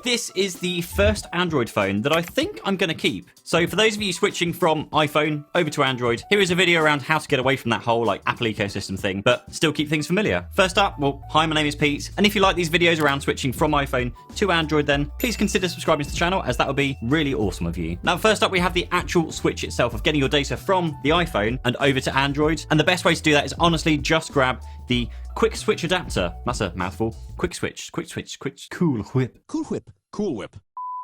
this is the first Android phone that I think I'm going to keep. So for those of you switching from iPhone over to Android, here is a video around how to get away from that whole like Apple ecosystem thing, but still keep things familiar. First up, well, hi, my name is Pete, and if you like these videos around switching from iPhone to Android, then please consider subscribing to the channel, as that would be really awesome of you. Now, first up, we have the actual switch itself of getting your data from the iPhone and over to Android, and the best way to do that is honestly just grab the quick switch adapter. That's a mouthful. Quick switch, cool whip.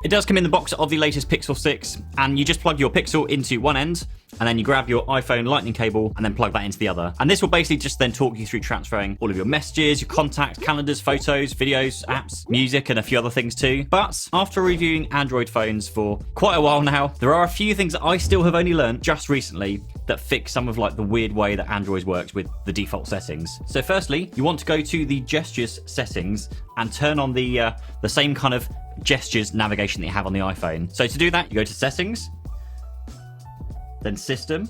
It does come in the box of the latest Pixel 6, and you just plug your Pixel into one end, and then you grab your iPhone lightning cable and then plug that into the other. And this will basically just then talk you through transferring all of your messages, your contacts, calendars, photos, videos, apps, music, and a few other things too. But after reviewing Android phones for quite a while now, there are a few things that I still have only learned just recently that fix some of like the weird way that Android works with the default settings. So firstly, you want to go to the gestures settings and turn on the same kind of gestures navigation that you have on the iPhone. So to do that, you go to settings, then system,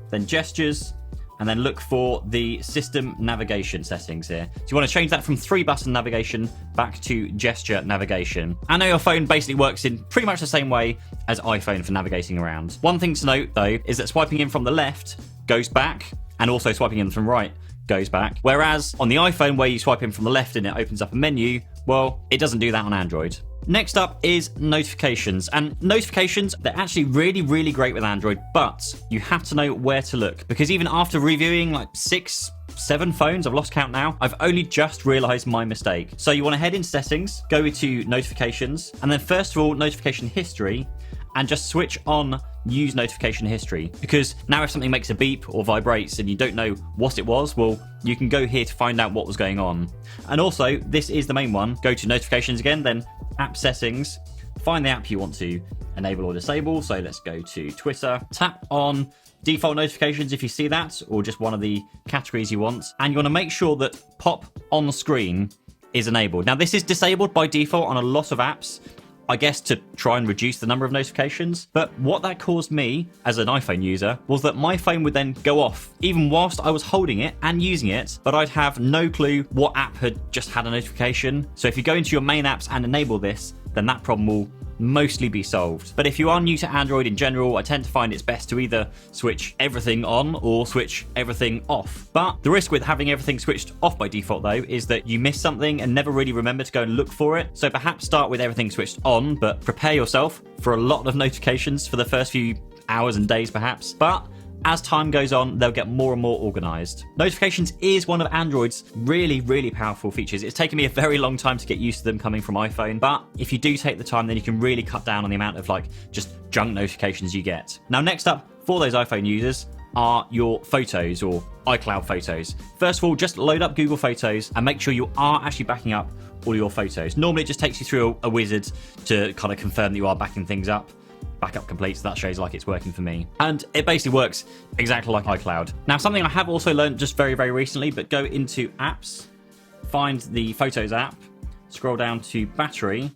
then gestures, and then look for the system navigation settings here. So you want to change that from 3-button navigation back to gesture navigation. I know your phone basically works in pretty much the same way as iPhone for navigating around. One thing to note though is that swiping in from the left goes back, and also swiping in from right goes back. Whereas on the iPhone, where you swipe in from the left and it opens up a menu, well, it doesn't do that on Android. Next up is notifications, and notifications, they're actually really great with Android, but you have to know where to look, because even after reviewing like 6-7 phones, I've lost count now, I've only just realized my mistake. So you want to head into settings, go to notifications, and then first of all, notification history, and just switch on use notification history, because now if something makes a beep or vibrates and you don't know what it was, well, you can go here to find out what was going on. And also, this is the main one. Go to notifications again, then app settings, find the app you want to enable or disable. So let's go to Twitter, tap on default notifications if you see that, or just one of the categories you want, and you want to make sure that pop on screen is enabled. Now this is disabled by default on a lot of apps, I guess to try and reduce the number of notifications. But what that caused me as an iPhone user was that my phone would then go off even whilst I was holding it and using it, but I'd have no clue what app had just had a notification. So if you go into your main apps and enable this, then that problem will mostly be solved. But if you are new to Android in general, I tend to find it's best to either switch everything on or switch everything off. But the risk with having everything switched off by default though is that you miss something and never really remember to go and look for it. So perhaps start with everything switched on, but prepare yourself for a lot of notifications for the first few hours and days perhaps. But as time goes on, they'll get more and more organized. Notifications is one of Android's really powerful features. It's taken me a very long time to get used to them coming from iPhone, but if you do take the time, then you can really cut down on the amount of like just junk notifications you get. Now, next up for those iPhone users are your photos or iCloud photos. First of all, just load up Google Photos and make sure you are actually backing up all your photos. Normally it just takes you through a wizard to kind of confirm that you are backing things up. Backup complete, so that shows like it's working for me. And it basically works exactly like iCloud. Now, something I have also learned just very recently, but go into apps, find the Photos app, scroll down to battery,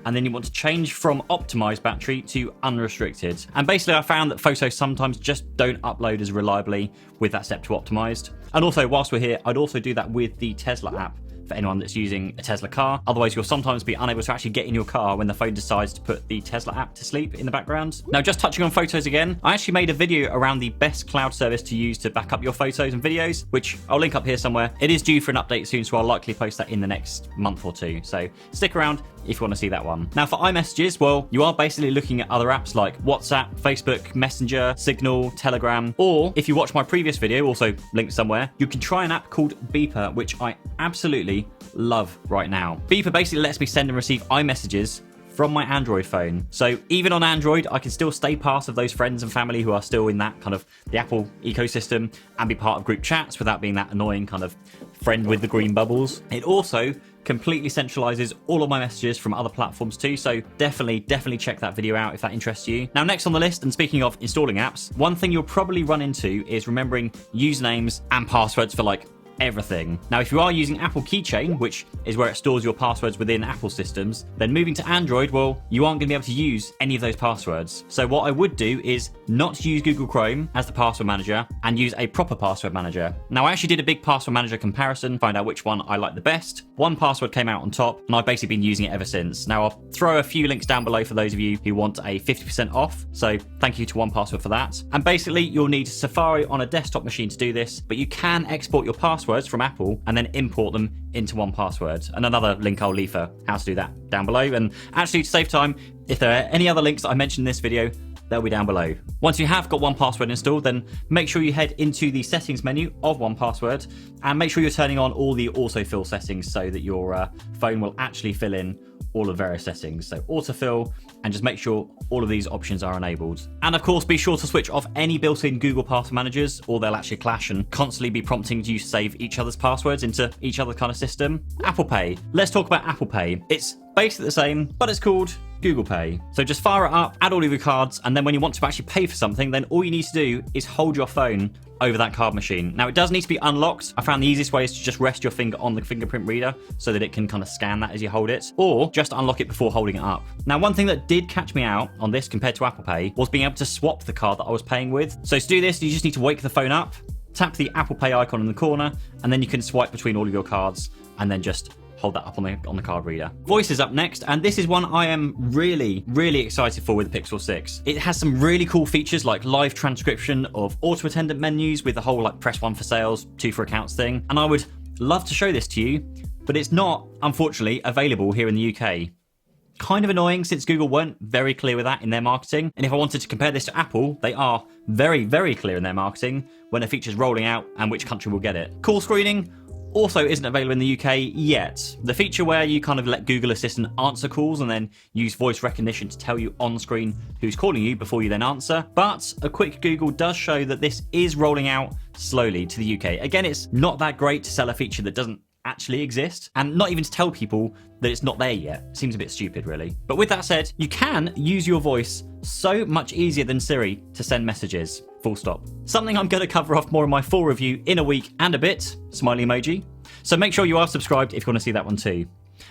and then you want to change from optimized battery to unrestricted. And basically I found that photos sometimes just don't upload as reliably with that set to optimized. And also, whilst we're here, I'd also do that with the Tesla app for anyone that's using a Tesla car. Otherwise, you'll sometimes be unable to actually get in your car when the phone decides to put the Tesla app to sleep in the background. Now, just touching on photos again, I actually made a video around the best cloud service to use to back up your photos and videos, which I'll link up here somewhere. It is due for an update soon, so I'll likely post that in the next month or two. So stick around if you want to see that one. Now, for iMessages, well, you are basically looking at other apps like WhatsApp, Facebook, Messenger, Signal, Telegram, or if you watch my previous video, also linked somewhere, you can try an app called Beeper, which I absolutely love right now. Beeper basically lets me send and receive iMessages from my Android phone. So even on Android, I can still stay part of those friends and family who are still in that kind of the Apple ecosystem and be part of group chats without being that annoying kind of friend with the green bubbles. It also completely centralizes all of my messages from other platforms too, so definitely check that video out if that interests you. Now, next on the list, and speaking of installing apps, one thing you'll probably run into is remembering usernames and passwords for like everything. Now, if you are using Apple Keychain, which is where it stores your passwords within Apple systems, then moving to Android, well, you aren't going to be able to use any of those passwords. So what I would do is not use Google Chrome as the password manager and use a proper password manager. Now, I actually did a big password manager comparison, find out which one I like the best. 1Password came out on top, and I've basically been using it ever since. Now, I'll throw a few links down below for those of you who want a 50% off. So thank you to 1Password for that. And basically, you'll need Safari on a desktop machine to do this, but you can export your passwords from Apple and then import them into 1Password. And another link I'll leave for how to do that down below. And actually, to save time, if there are any other links that I mentioned in this video, they'll be down below. Once you have got 1Password installed, then make sure you head into the settings menu of 1Password and make sure you're turning on all the autofill settings so that your phone will actually fill in all of various settings. So autofill, and just make sure all of these options are enabled. And of course, be sure to switch off any built-in Google password managers, or they'll actually clash and constantly be prompting you to save each other's passwords into each other kind of system. Apple Pay. Let's talk about Apple Pay. It's basically the same, but it's called Google Pay. So just fire it up, add all of your cards, and then when you want to actually pay for something, then all you need to do is hold your phone over that card machine. Now, it does need to be unlocked. I found the easiest way is to just rest your finger on the fingerprint reader so that it can kind of scan that as you hold it, or just unlock it before holding it up. Now, one thing that did catch me out on this compared to Apple Pay was being able to swap the card that I was paying with. So to do this, you just need to wake the phone up, tap the Apple Pay icon in the corner, and then you can swipe between all of your cards and then just hold that up on the card reader. Voice is up next, and this is one I am really excited for with the Pixel 6. It has some really cool features like live transcription of auto attendant menus with the whole like press 1 for sales, 2 for accounts thing. And I would love to show this to you, but it's not, unfortunately, available here in the UK. Kind of annoying since Google weren't very clear with that in their marketing. And if I wanted to compare this to Apple, they are very clear in their marketing when a feature's rolling out and which country will get it. Call screening also isn't available in the UK yet. The feature where you kind of let Google Assistant answer calls and then use voice recognition to tell you on screen who's calling you before you then answer. But a quick Google does show that this is rolling out slowly to the UK. Again, it's not that great to sell a feature that doesn't actually exist, and not even to tell people that it's not there yet. Seems a bit stupid, really. But with that said, you can use your voice so much easier than Siri to send messages. Full stop. Something I'm going to cover off more in my full review in a week and a bit. Smiley emoji. So make sure you are subscribed if you want to see that one too.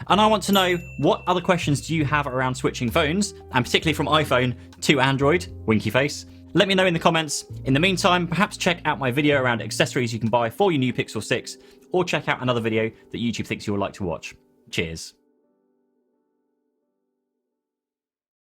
And I want to know, what other questions do you have around switching phones, and particularly from iPhone to Android? Winky face. Let me know in the comments. In the meantime, perhaps check out my video around accessories you can buy for your new Pixel 6, or check out another video that YouTube thinks you'll like to watch. Cheers.